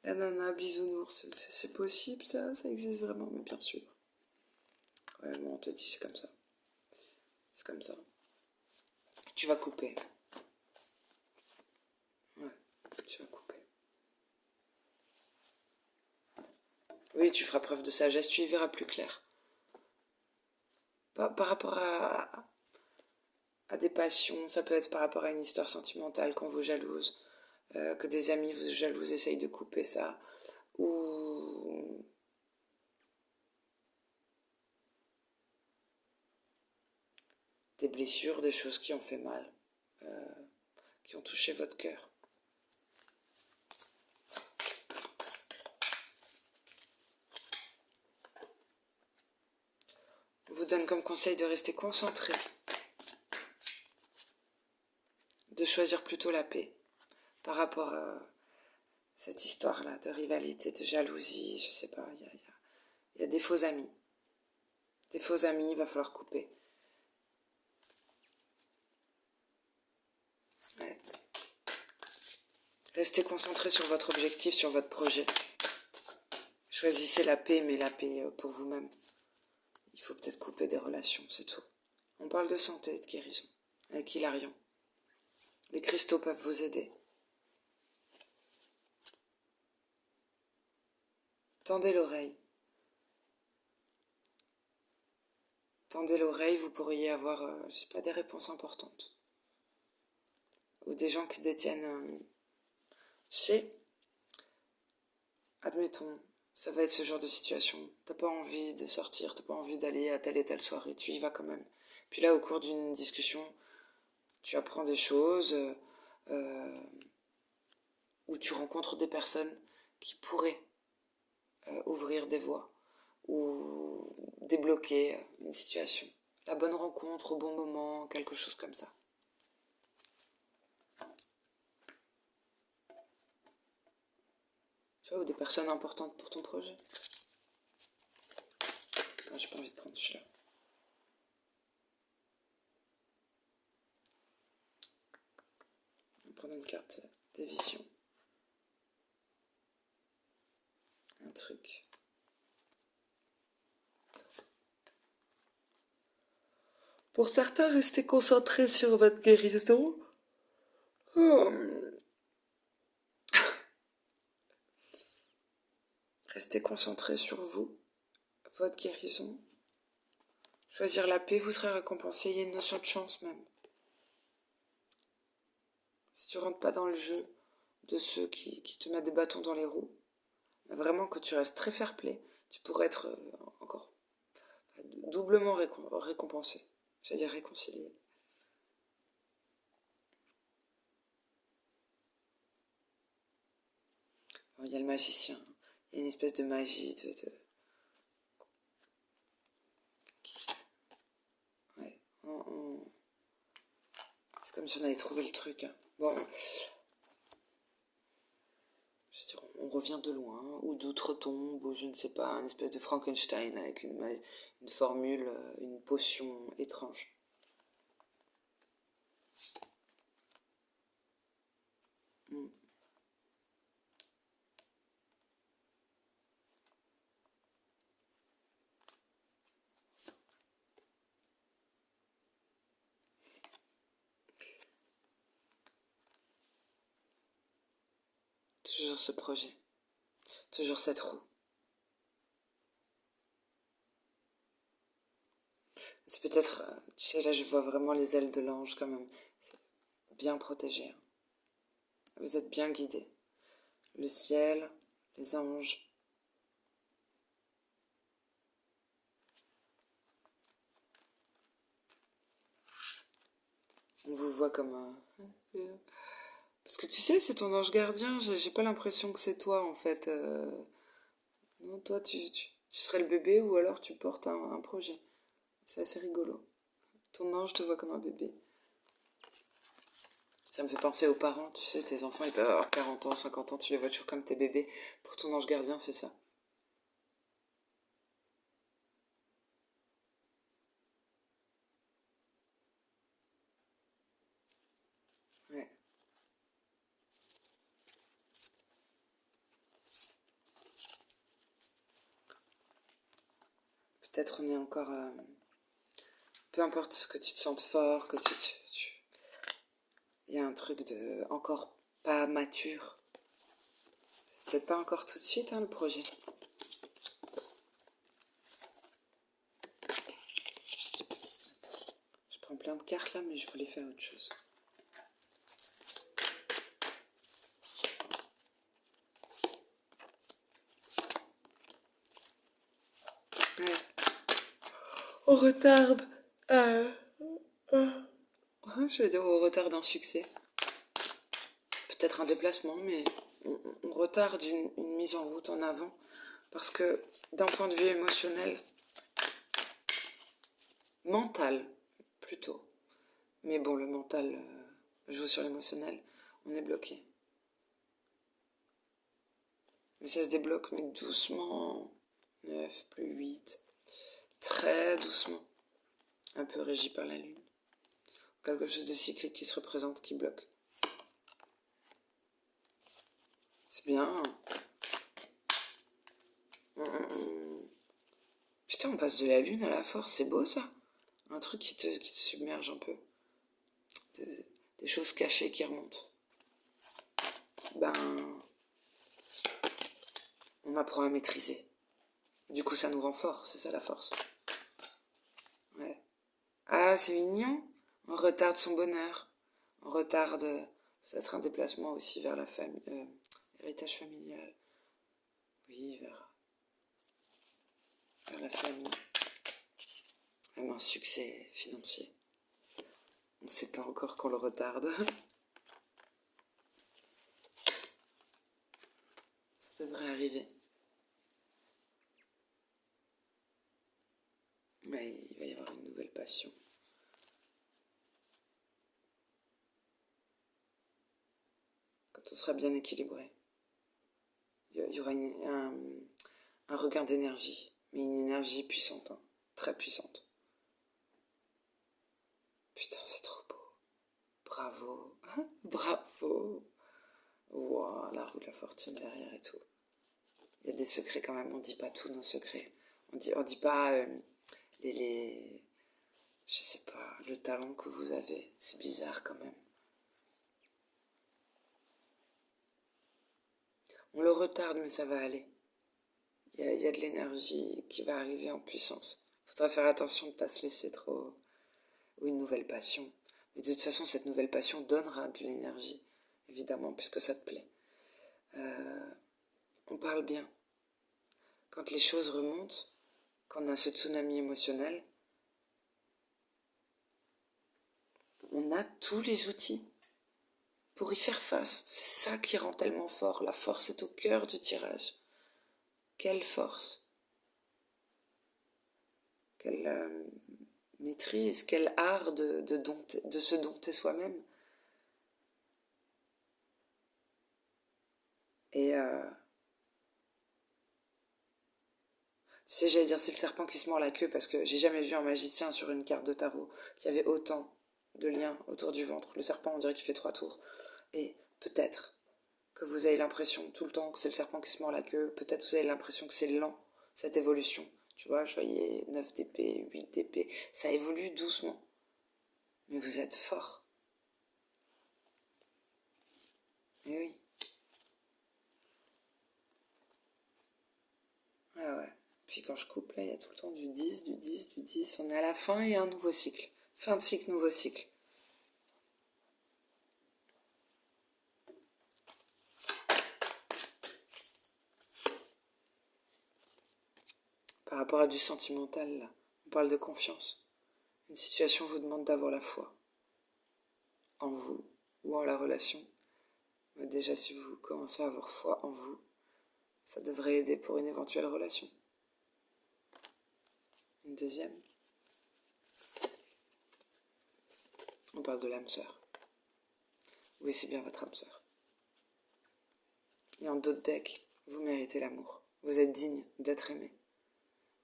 La nana bisounours, c'est possible ça existe vraiment, mais bien sûr. Ouais, bon, on te dit c'est comme ça. C'est comme ça. Tu vas couper. Ouais, tu vas couper. Oui, tu feras preuve de sagesse, tu y verras plus clair. Par rapport à des passions, ça peut être par rapport à une histoire sentimentale qu'on vous jalouse, que des amis vous jalousent, essayent de couper ça, ou des blessures, des choses qui ont fait mal, qui ont touché votre cœur. On vous donne comme conseil de rester concentré, de choisir plutôt la paix par rapport à cette histoire-là de rivalité, de jalousie, je sais pas, il y a des faux amis. Des faux amis, il va falloir couper. Ouais. Restez concentré sur votre objectif, sur votre projet. Choisissez la paix, mais la paix pour vous-même. Il faut peut-être couper des relations, c'est tout. On parle de santé et de guérison, avec Hilarion. Les cristaux peuvent vous aider. Tendez l'oreille. Tendez l'oreille, vous pourriez avoir, je sais pas, des réponses importantes. Ou des gens qui détiennent, tu sais, admettons, ça va être ce genre de situation. T'as pas envie de sortir, t'as pas envie d'aller à telle et telle soirée, tu y vas quand même. Puis là, au cours d'une discussion, tu apprends des choses, où tu rencontres des personnes qui pourraient ouvrir des voies ou débloquer une situation. La bonne rencontre au bon moment, quelque chose comme ça. Tu vois, ou des personnes importantes pour ton projet. Non, j'ai pas envie de prendre celui-là. On va prendre une carte des visions. Un truc. Pour certains, restez concentrés sur votre guérison. Restez concentrés sur vous, votre guérison. Choisir la paix, vous serez récompensé. Il y a une notion de chance même. Si tu rentres pas dans le jeu de ceux qui te mettent des bâtons dans les roues, mais vraiment que tu restes très fair-play, tu pourrais être encore doublement récompensé. J'allais dire réconcilié. Bon, il y a le magicien. Il y a une espèce de magie Ouais. C'est comme si on avait trouvé le truc. Hein. Bon. Je veux dire, on revient de loin, ou d'outre-tombe, ou je ne sais pas, un espèce de Frankenstein avec une formule, une potion étrange. Toujours ce projet. Toujours cette roue. C'est peut-être, tu sais, là je vois vraiment les ailes de l'ange quand même. C'est bien protégé. Hein. Vous êtes bien guidés. Le ciel, les anges. On vous voit comme un... Parce que tu sais, c'est ton ange gardien. J'ai pas l'impression que c'est toi en fait. Non, toi tu serais le bébé ou alors tu portes un projet. C'est assez rigolo. Ton ange te voit comme un bébé. Ça me fait penser aux parents, tu sais, tes enfants, ils peuvent avoir 40 ans, 50 ans, tu les vois toujours comme tes bébés. Pour ton ange gardien, c'est ça. Ouais. Peut-être on est encore... peu importe que tu te sentes fort, que il y a un truc de encore pas mature. Peut-être pas encore tout de suite, hein, le projet. Je prends plein de cartes là, mais je voulais faire autre chose. Ouais. On retarde. Je vais dire, on retarde un succès. Peut-être un déplacement, mais on retarde une mise en route en avant. Parce que d'un point de vue émotionnel, mental plutôt, mais bon, le mental joue sur l'émotionnel, on est bloqué. Mais ça se débloque, mais doucement. 9 plus 8. Très doucement. Un peu régi par la lune. Quelque chose de cyclique qui se représente, qui bloque. C'est bien. Putain, on passe de la lune à la force, c'est beau ça. Un truc qui te submerge un peu. Des choses cachées qui remontent. Ben, on apprend à maîtriser. Du coup, ça nous rend fort, c'est ça la force. Ouais. Ah, c'est mignon. On retarde son bonheur. On retarde peut-être un déplacement aussi vers la famille, héritage familial. Oui, vers la famille. Même un succès financier. On ne sait pas encore qu'on le retarde. Ça devrait arriver. Mais il va y avoir une nouvelle passion. Quand on sera bien équilibré. Il y aura un regain d'énergie. Mais une énergie puissante. Hein, très puissante. Putain, c'est trop beau. Bravo. Bravo. Wow, la roue de la fortune derrière et tout. Il y a des secrets quand même, on dit pas tous nos secrets. On dit pas je sais pas, le talent que vous avez. C'est bizarre quand même. On le retarde, mais ça va aller. Il y a de l'énergie qui va arriver en puissance. Faudra faire attention de ne pas se laisser trop... Ou une nouvelle passion. Mais de toute façon, cette nouvelle passion donnera de l'énergie, évidemment, puisque ça te plaît. On parle bien. Quand les choses remontent, quand on a ce tsunami émotionnel, on a tous les outils pour y faire face. C'est ça qui rend tellement fort. La force est au cœur du tirage. Quelle force, quelle maîtrise, quel art de se dompter soi-même. Et tu sais, j'allais dire c'est le serpent qui se mord la queue parce que j'ai jamais vu un magicien sur une carte de tarot qui avait autant de liens autour du ventre. Le serpent, on dirait qu'il fait 3 tours. Et peut-être que vous avez l'impression tout le temps que c'est le serpent qui se mord la queue. Peut-être que vous avez l'impression que c'est lent, cette évolution. Tu vois, je voyais 9 d'épée, 8 d'épée. Ça évolue doucement. Mais vous êtes fort. Et oui. puis quand je coupe, là, il y a tout le temps du 10, du 10, du 10. On est à la fin et un nouveau cycle. Fin de cycle, nouveau cycle. Par rapport à du sentimental, là, on parle de confiance. Une situation vous demande d'avoir la foi. En vous ou en la relation. Mais déjà, si vous commencez à avoir foi en vous, ça devrait aider pour une éventuelle relation. Une deuxième. On parle de l'âme sœur. Oui, c'est bien votre âme sœur. Et en d'autres decks, vous méritez l'amour. Vous êtes digne d'être aimé.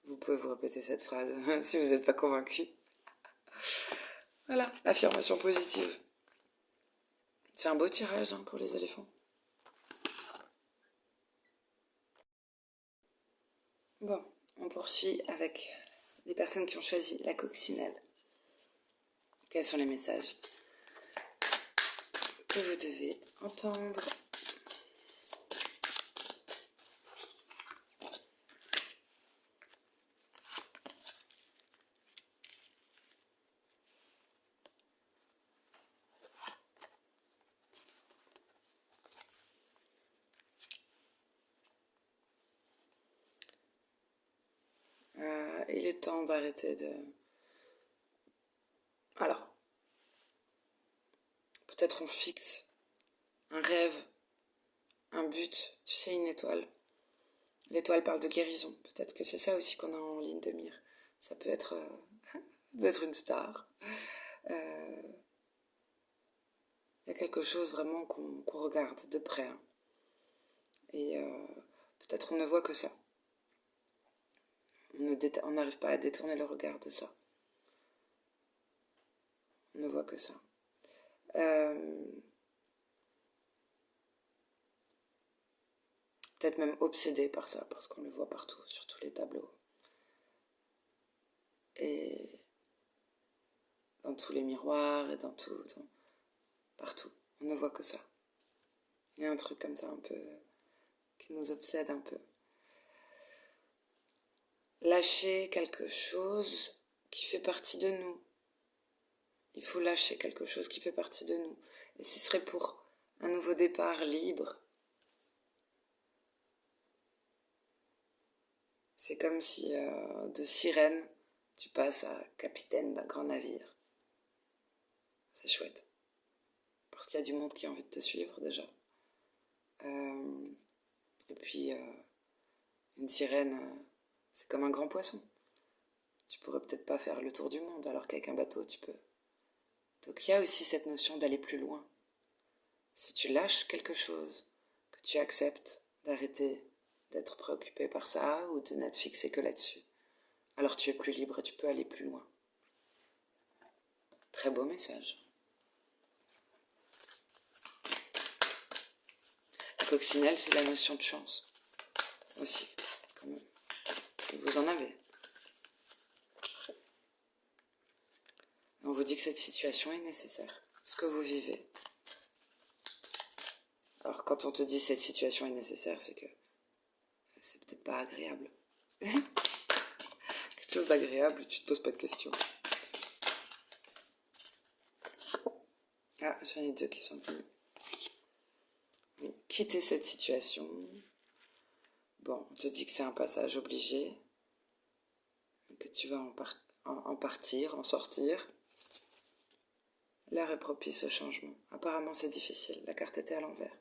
Vous pouvez vous répéter cette phrase si vous n'êtes pas convaincu. Voilà, affirmation positive. C'est un beau tirage pour les éléphants. Bon, on poursuit avec les personnes qui ont choisi la coccinelle. Quels sont les messages que vous devez entendre ? Il est temps d'arrêter de... Alors, peut-être on fixe un rêve, un but, tu sais, une étoile. L'étoile parle de guérison. Peut-être que c'est ça aussi qu'on a en ligne de mire. Ça peut être une star. Il y a quelque chose vraiment qu'on regarde de près. Et peut-être on ne voit que ça. On n'arrive pas à détourner le regard de ça. On ne voit que ça. Peut-être même obsédé par ça, parce qu'on le voit partout, sur tous les tableaux. Et dans tous les miroirs, et partout. On ne voit que ça. Il y a un truc comme ça un peu, qui nous obsède un peu. Lâcher quelque chose qui fait partie de nous. Il faut lâcher quelque chose qui fait partie de nous. Et ce serait pour un nouveau départ libre. C'est comme si de sirène, tu passes à capitaine d'un grand navire. C'est chouette. Parce qu'il y a du monde qui a envie de te suivre déjà. Et puis, une sirène, c'est comme un grand poisson. Tu pourrais peut-être pas faire le tour du monde, alors qu'avec un bateau, tu peux. Donc il y a aussi cette notion d'aller plus loin. Si tu lâches quelque chose, que tu acceptes d'arrêter d'être préoccupé par ça ou de n'être fixé que là-dessus, alors tu es plus libre et tu peux aller plus loin. Très beau message. La coccinelle, c'est la notion de chance aussi, quand même. Et vous en avez. On vous dit que cette situation est nécessaire. Ce que vous vivez. Alors quand on te dit cette situation est nécessaire, c'est que c'est peut-être pas agréable. Quelque chose d'agréable, tu te poses pas de questions. Ah, j'en ai deux qui sont venus. Oui, quitter cette situation. Bon, on te dit que c'est un passage obligé, que tu vas en partir, en sortir. L'heure est propice au changement. Apparemment, c'est difficile. La carte était à l'envers.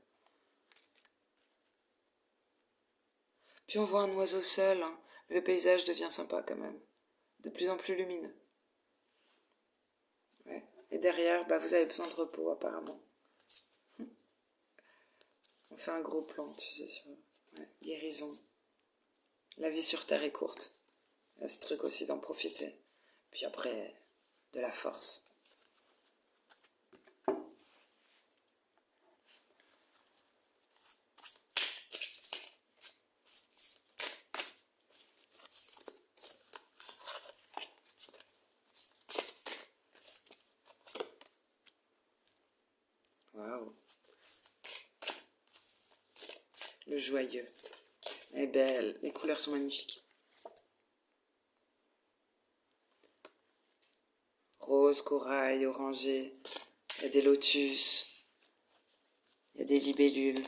Puis on voit un oiseau seul. Le paysage devient sympa quand même. De plus en plus lumineux. Ouais. Et derrière, vous avez besoin de repos apparemment. On fait un gros plan, tu sais, sur guérison. La vie sur Terre est courte. Il y a ce truc aussi d'en profiter. Puis après, de la force. Waouh. Le joyeux est belle. Les couleurs sont magnifiques. Rose, corail, orangé, il y a des lotus, il y a des libellules.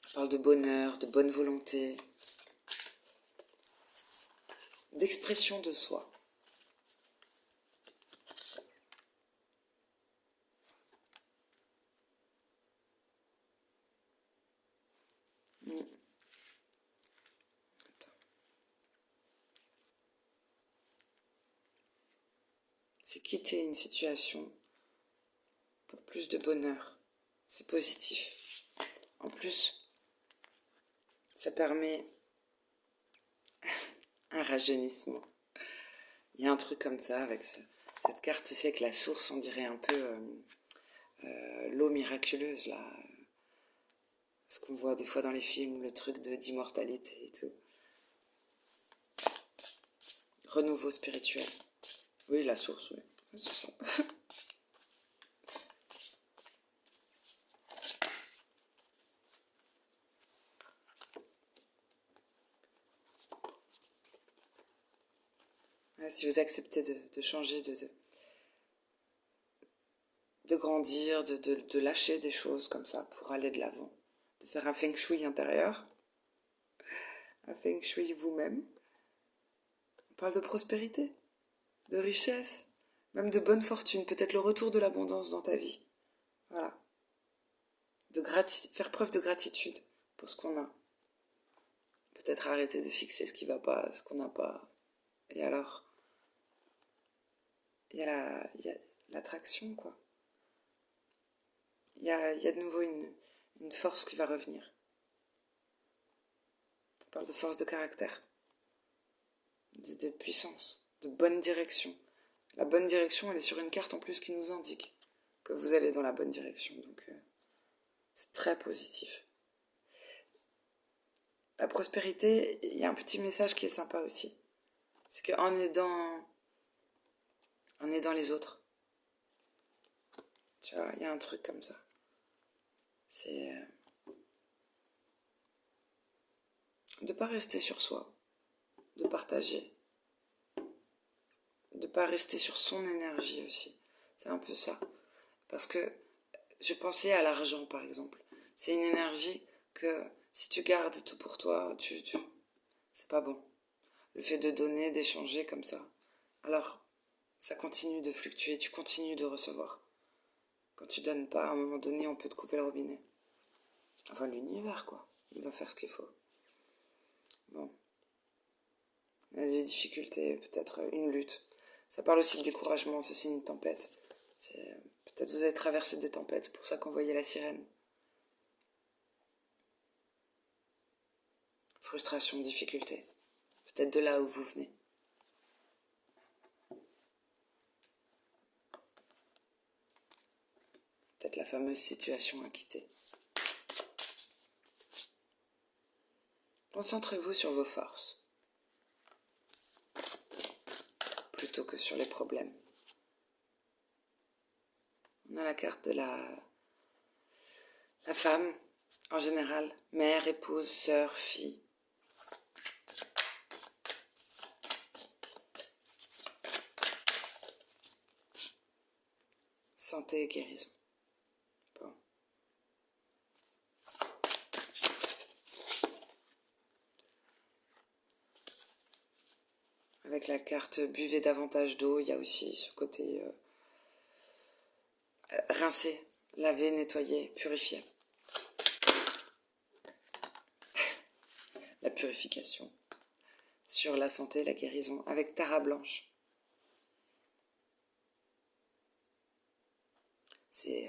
On parle de bonheur, de bonne volonté, d'expression de soi. C'est quitter une situation pour plus de bonheur. C'est positif. En plus, ça permet un rajeunissement. Il y a un truc comme ça avec cette carte, tu sais, avec la source, on dirait un peu l'eau miraculeuse, là. Ce qu'on voit des fois dans les films, le truc d'immortalité et tout. Renouveau spirituel. Oui, la source, oui. C'est ça. Si vous acceptez de changer, de grandir, de lâcher des choses comme ça pour aller de l'avant, de faire un feng shui intérieur, un feng shui vous-même. On parle de prospérité, de richesse, même de bonne fortune, peut-être le retour de l'abondance dans ta vie. Voilà. Faire preuve de gratitude pour ce qu'on a. Peut-être arrêter de fixer ce qui va pas, ce qu'on n'a pas. Et alors, il y a l'attraction, quoi. Il y a de nouveau une force qui va revenir. On parle de force de caractère, de puissance, de bonne direction. La bonne direction, elle est sur une carte en plus qui nous indique que vous allez dans la bonne direction. Donc, c'est très positif. La prospérité, il y a un petit message qui est sympa aussi. C'est qu'en aidant les autres, tu vois, il y a un truc comme ça. C'est de ne pas rester sur soi, de partager, de ne pas rester sur son énergie aussi. C'est un peu ça. Parce que je pensais à l'argent, par exemple. C'est une énergie que si tu gardes tout pour toi, c'est pas bon. Le fait de donner, d'échanger comme ça. Alors, ça continue de fluctuer, tu continues de recevoir. Quand tu donnes pas, à un moment donné, on peut te couper le robinet. Enfin, l'univers, quoi. Il va faire ce qu'il faut. Bon. Il y a des difficultés, peut-être une lutte. Ça parle aussi de découragement, ça c'est une tempête. Peut-être vous avez traversé des tempêtes, c'est pour ça qu'on voyait la sirène. Frustration, difficulté. Peut-être de là où vous venez. Peut-être la fameuse situation à quitter. Concentrez-vous sur vos forces, plutôt que sur les problèmes. On a la carte de la femme, en général, mère, épouse, sœur, fille. Santé et guérison. Bon. Avec la carte buvez davantage d'eau, il y a aussi ce côté rincer, laver, nettoyer, purifier. La purification. Sur la santé et la guérison, avec Tara Blanche. C'est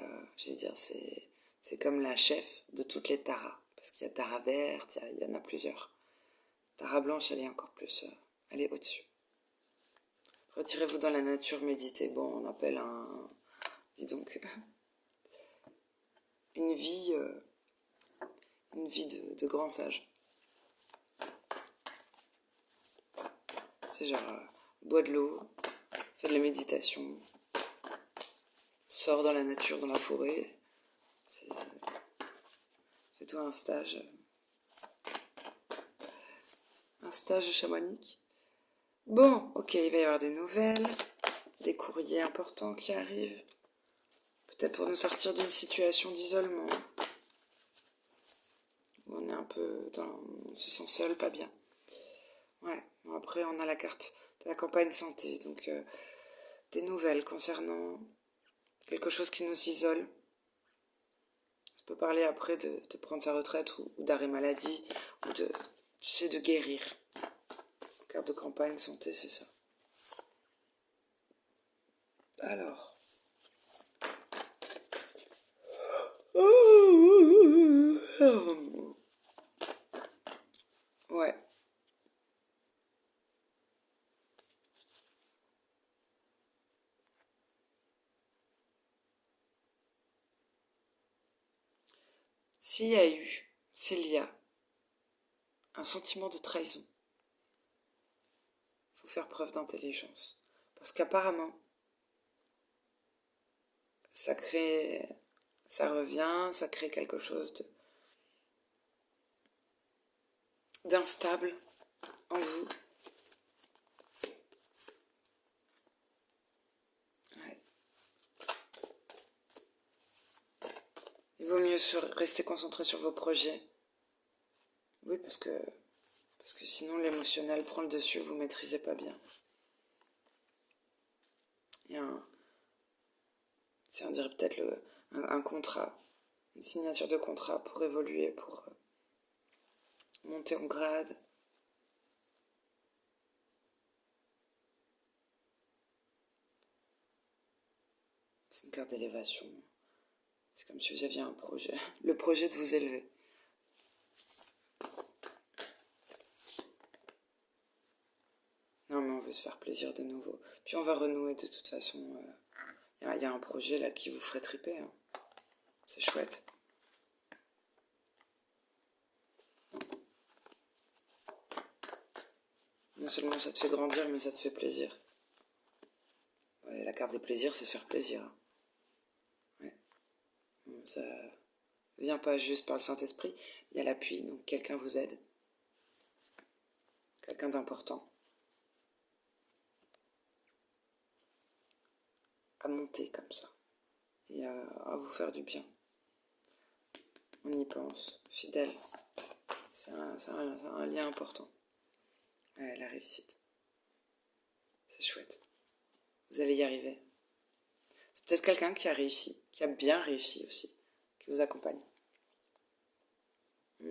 comme la chef de toutes les taras. Parce qu'il y a Tara verte, il y en a plusieurs. Tara Blanche, elle est encore plus, elle est au-dessus. Retirez-vous dans la nature, méditez. Bon, on appelle dis donc, une vie de grand sage. C'est genre, bois de l'eau, fais de la méditation, sors dans la nature, dans la forêt, fais-toi un stage chamanique. Bon, ok, il va y avoir des nouvelles. des courriers importants qui arrivent. Peut-être pour nous sortir d'une situation d'isolement. Où on est un peu on se sent seul, pas bien. Ouais, bon, après on a la carte de la campagne santé, donc des nouvelles concernant quelque chose qui nous isole. On peut parler après de prendre sa retraite ou d'arrêt maladie ou de guérir. Carte de campagne santé, c'est ça. Alors. Ouais. S'il y a un sentiment de trahison, il faut faire preuve d'intelligence. Parce qu'apparemment, ça revient, ça crée quelque chose d'instable en vous. Ouais. Il vaut mieux rester concentré sur vos projets. Oui, parce que sinon l'émotionnel prend le dessus, vous ne maîtrisez pas bien. On dirait peut-être un contrat, une signature de contrat pour évoluer, pour monter en grade. C'est une carte d'élévation. C'est comme si vous aviez un projet, le projet de vous élever. Non, mais on veut se faire plaisir de nouveau. Puis on va renouer de toute façon. Il y a un projet là qui vous ferait triper. Hein. C'est chouette. Non seulement ça te fait grandir, mais ça te fait plaisir. Ouais, la carte des plaisirs, c'est se faire plaisir. Hein. Ouais. Ça vient pas juste par le Saint-Esprit. Il y a l'appui, donc quelqu'un vous aide. Quelqu'un d'important. À monter comme ça. Et à vous faire du bien. On y pense, fidèle. C'est un lien important. Ouais, la réussite. C'est chouette. Vous allez y arriver. C'est peut-être quelqu'un qui a réussi, qui a bien réussi aussi, qui vous accompagne. Je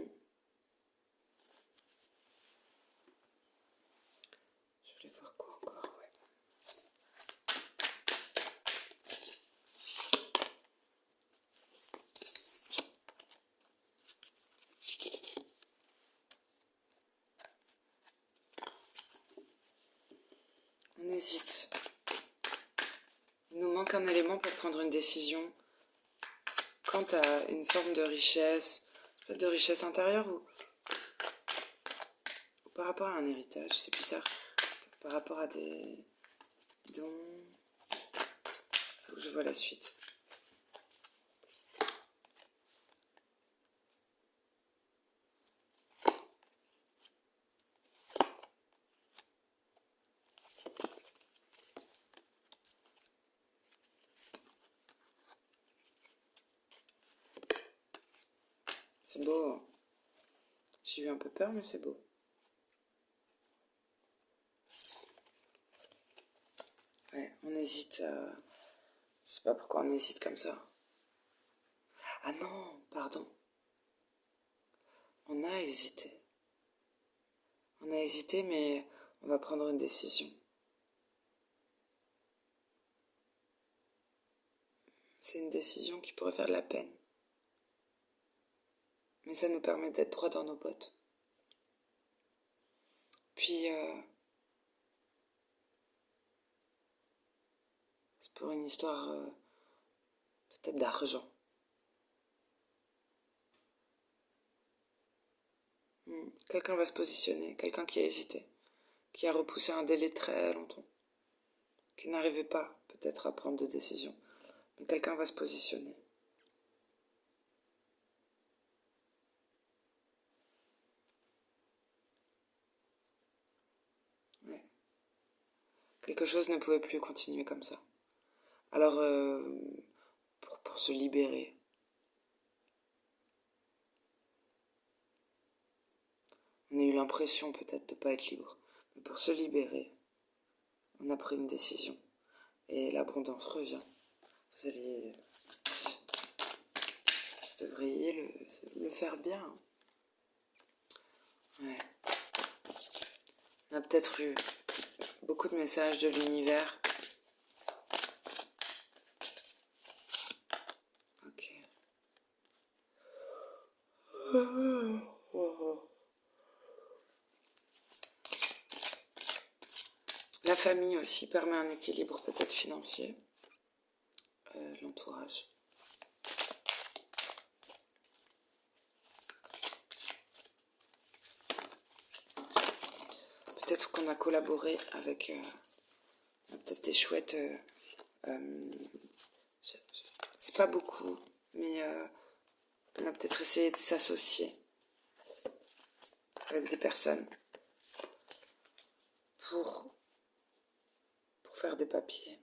voulais voir quoi encore, ouais. On hésite. Il nous manque un élément pour prendre une décision quant à une forme de richesse, peut-être de richesse intérieure ou par rapport à un héritage, c'est bizarre. Par rapport à des dons. Faut que je vois la suite. C'est beau. J'ai eu un peu peur, mais c'est beau. Ouais, on hésite. Je sais pas pourquoi on hésite comme ça. Ah non, pardon. On a hésité. On a hésité, mais on va prendre une décision. C'est une décision qui pourrait faire de la peine. Mais ça nous permet d'être droit dans nos bottes. Puis, c'est pour une histoire peut-être d'argent. Quelqu'un va se positionner, quelqu'un qui a hésité, qui a repoussé un délai très longtemps, qui n'arrivait pas peut-être à prendre de décision. Mais quelqu'un va se positionner. Quelque chose ne pouvait plus continuer comme ça. Alors, pour se libérer, on a eu l'impression peut-être de ne pas être libre. Mais pour se libérer, on a pris une décision. Et l'abondance revient. Vous devriez le faire bien. Ouais. On a peut-être eu beaucoup de messages de l'univers. Ok. La famille aussi permet un équilibre peut-être financier. L'entourage. Peut-être qu'on a collaboré avec peut-être des chouettes... c'est pas beaucoup, mais on a peut-être essayé de s'associer avec des personnes pour faire des papiers.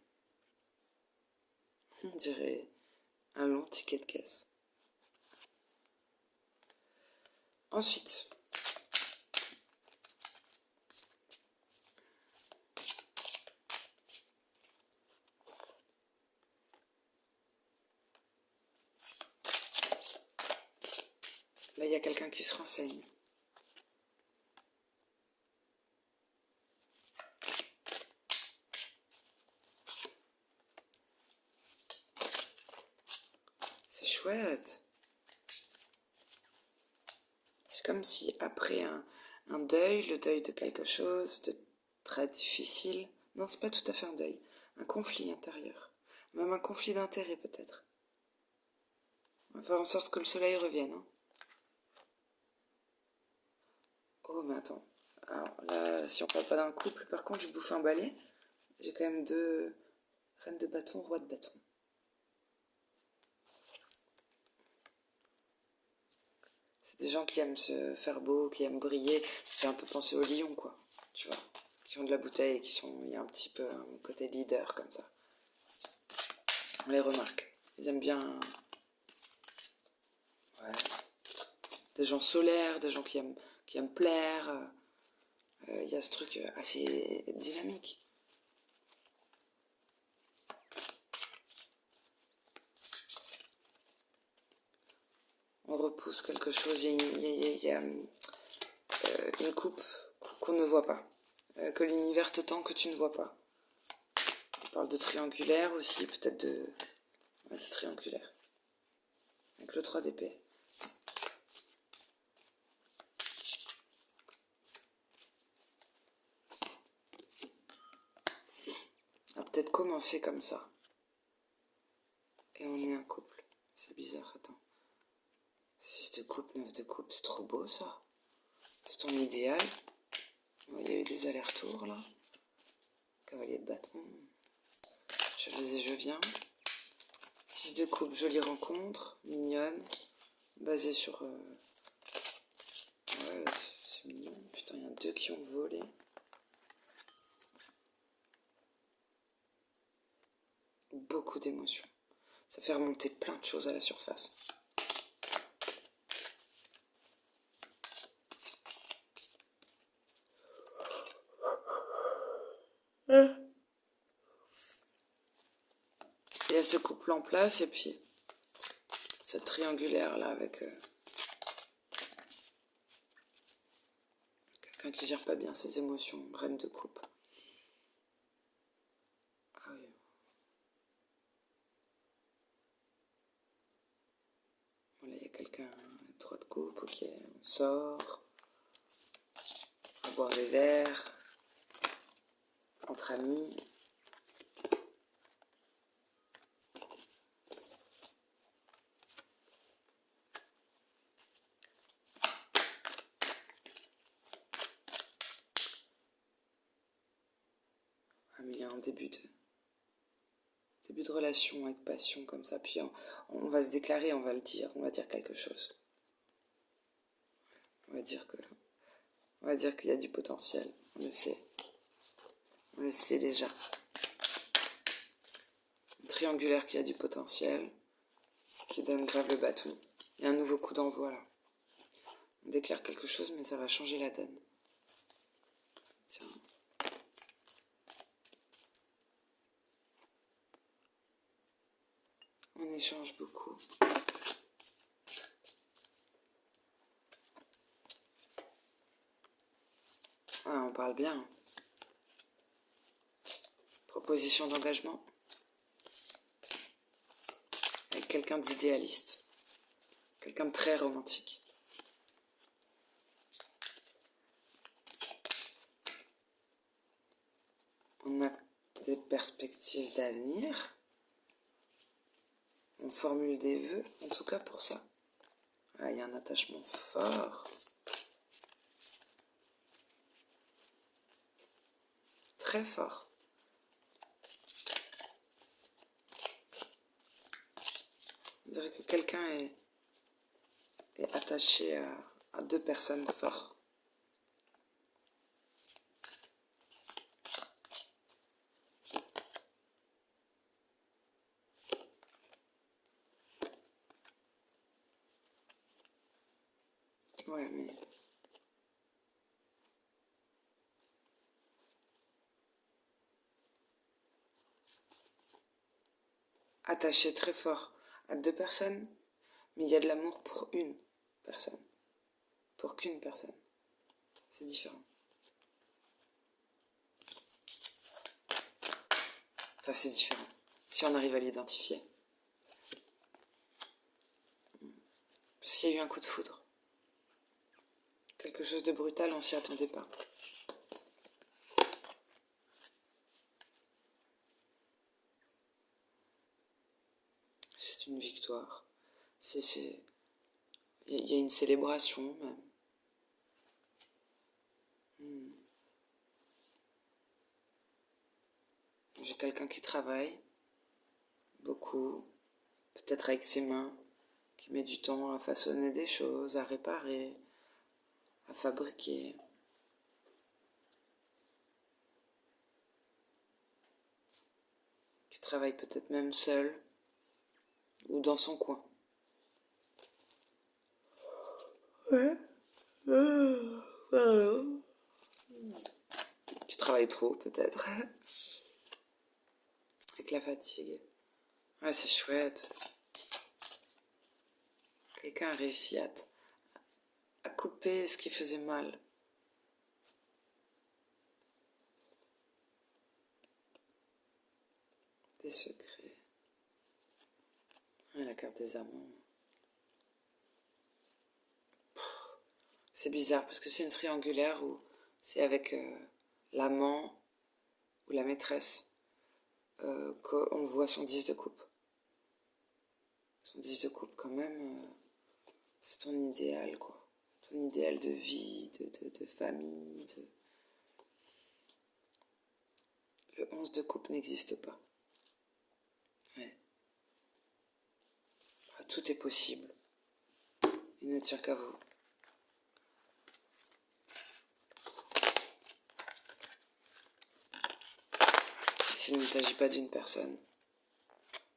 On dirait un long ticket de caisse. Ensuite, là, il y a quelqu'un qui se renseigne. C'est chouette. C'est comme si après un deuil, le deuil de quelque chose de très difficile, non, c'est pas tout à fait un deuil, un conflit intérieur, même un conflit d'intérêt peut-être. On va faire en sorte que le soleil revienne. Hein. Oh, mais attends. Alors là, si on parle pas d'un couple, par contre, je bouffe un balai. J'ai quand même 2 reines de bâton, roi de bâton. C'est des gens qui aiment se faire beau, qui aiment briller. Ça fait un peu penser aux lions, quoi. Tu vois, qui ont de la bouteille et il y a un petit peu un côté leader comme ça. On les remarque. Ils aiment bien... Ouais. Des gens solaires, des gens qui aiment plaire. Il y a ce truc assez dynamique. On repousse quelque chose, il y a une coupe qu'on ne voit pas, que l'univers te tend que tu ne vois pas. On parle de triangulaire aussi, peut-être de triangulaire, avec le 3 d'épée. On va peut-être commencer comme ça. Et on est un couple. C'est bizarre, attends. 6 de coupe, 9 de coupe, c'est trop beau ça. C'est ton idéal. Il y a eu des allers-retours là. Cavalier de bâton. Je vais et je viens. 6 de coupe, jolie rencontre, mignonne. Basée sur... Ouais, c'est mignon. Putain, il y en a 2 qui ont volé. Beaucoup d'émotions. Ça fait remonter plein de choses à la surface. Il y a ce couple en place et puis cette triangulaire là avec quelqu'un qui gère pas bien ses émotions, reine de coupe. Ah oui. Voilà, il y a quelqu'un, 3 de coupe, ok, on sort, on va boire des verres, entre amis. Ah, mais il y a un début de relation avec passion comme ça, puis on va se déclarer, on va le dire, on va dire quelque chose. On va dire qu'il y a du potentiel, on le sait. On le sait déjà. Un triangulaire qui a du potentiel, qui donne grave le bâton. Et un nouveau coup d'envoi là. On déclare quelque chose, mais ça va changer la donne. Tiens. On échange beaucoup. Ah, on parle bien. Proposition d'engagement. Avec quelqu'un d'idéaliste. Quelqu'un de très romantique. On a des perspectives d'avenir. On formule des vœux, en tout cas pour ça. Ah, il y a un attachement fort. Très fort. On dirait que quelqu'un est attaché à deux personnes fortes. Ouais, mais... attaché très fort à deux personnes, mais il y a de l'amour pour une personne. Pour qu'une personne. C'est différent. Enfin, c'est différent. Si on arrive à l'identifier. Parce qu'il y a eu un coup de foudre. Quelque chose de brutal, on s'y attendait pas. C'est une victoire. Il y a une célébration même. J'ai quelqu'un qui travaille beaucoup, peut-être avec ses mains, qui met du temps à façonner des choses, à réparer, à fabriquer. Qui travaille peut-être même seul ou dans son coin. Ouais. Qui travaille trop peut-être. Avec la fatigue. Ouais, c'est chouette. Quelqu'un a réussi à couper ce qui faisait mal. Des secrets. Ouais, la carte des amants. C'est bizarre parce que c'est une triangulaire où c'est avec l'amant ou la maîtresse qu'on voit son 10 de coupe. Son 10 de coupe quand même, c'est ton idéal quoi. Ton idéal de vie, de famille. Le 11 de coupe n'existe pas. Ouais. Tout est possible. Il ne tient qu'à vous. S'il ne s'agit pas d'une personne,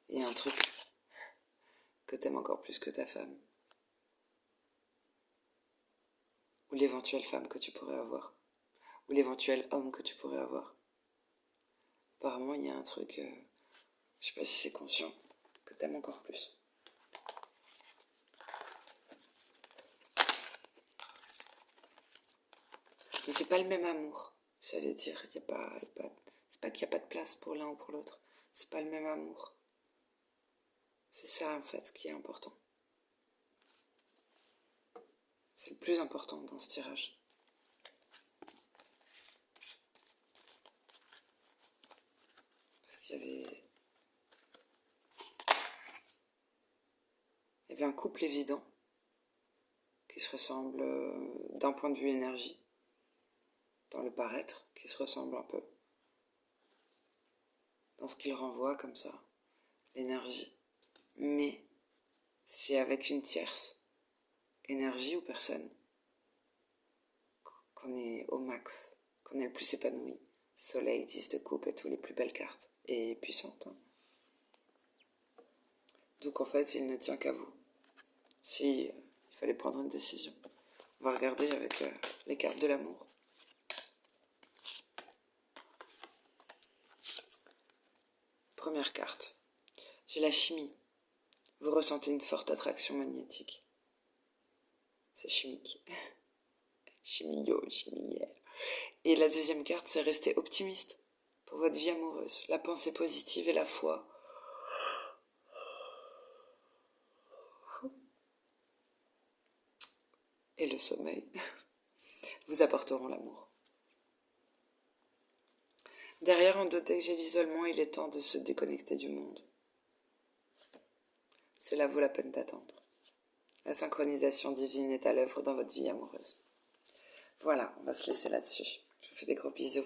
il y a un truc que t'aimes encore plus que ta femme. Ou l'éventuelle femme que tu pourrais avoir. Ou l'éventuel homme que tu pourrais avoir. Apparemment, il y a un truc, je sais pas si c'est conscient, que t'aimes encore plus. Mais c'est pas le même amour, j'allais dire. C'est pas qu'il n'y a pas de place pour l'un ou pour l'autre. C'est pas le même amour. C'est ça, en fait, ce qui est important. C'est le plus important dans ce tirage. Parce qu'il y avait un couple évident qui se ressemble d'un point de vue énergie, dans le paraître, qui se ressemble un peu. Dans ce qu'il renvoie comme ça, l'énergie. Mais c'est avec une tierce, énergie ou personne, qu'on est au max, qu'on est le plus épanoui. Soleil, 10 de coupe et tout, les plus belles cartes. Et puissantes. Hein. Donc en fait, il ne tient qu'à vous. Si il fallait prendre une décision. On va regarder avec les cartes de l'amour. Première carte. J'ai la chimie. Vous ressentez une forte attraction magnétique. C'est chimique. Chimio, chimie. Et la deuxième carte, c'est rester optimiste pour votre vie amoureuse. La pensée positive et la foi. Et le sommeil vous apporteront l'amour. Derrière, en doute, dès que j'ai l'isolement, il est temps de se déconnecter du monde. Cela vaut la peine d'attendre. La synchronisation divine est à l'œuvre dans votre vie amoureuse. Voilà, on va se laisser là-dessus. Je vous fais des gros bisous.